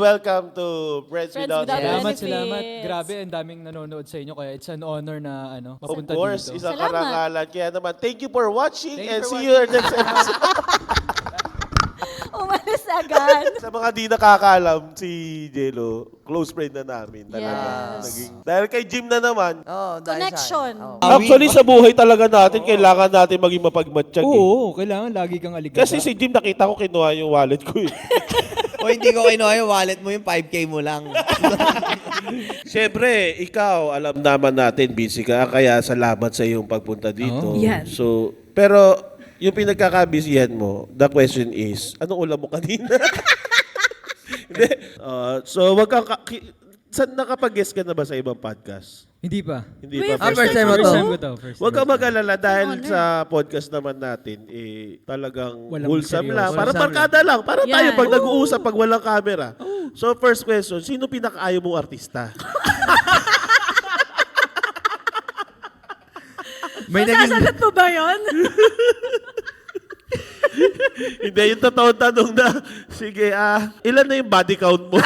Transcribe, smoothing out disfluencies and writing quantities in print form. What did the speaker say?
Welcome to Friends Friends Without Without Benefits. Salamat. Benefits. Grabe, ang daming nanonood sa inyo. Kaya it's an honor na Of mapunta course, dito. isang Salamat. karangalan. Kaya naman, thank you for watching Thank you and for see you next episode. Umalis agad. Sa mga di nakakaalam, si Jello, close friend na namin. Talaga. Yes. Dahil kay Jim na naman, Connection. actually sa buhay talaga natin, kailangan natin maging mapagmatsyag. Oo, kailangan lagi kang aligata. Kasi si Jim nakita ko kinuha yung wallet ko eh. O hindi ko kinuha yung wallet mo, yung 5K mo lang. Siyempre, ikaw, alam naman natin, busy ka. Kaya salamat sa iyong pagpunta dito. Oh. Yan. So, pero yung pinagkakabisihan mo, the question is, anong ulam mo kanina? Hindi. So, wag kang... Saan nakapag-guest ka na ba sa ibang podcast? Hindi pa. Hindi Wait, pa. first time mo First to? time ko to. First Huwag time kang ko to. mag-alala dahil Honor. sa podcast naman natin, talagang Walang wholesome seryoso. lang. Para Wholesome barkada lang. Para Yan. tayo pag nag-uusap, pag walang camera. So, first question, sino pinaka-ayaw mong artista? May naging... Sasagot mo ba yun? Hindi, yung totoong tanong na, sige, ilan na yung body count mo?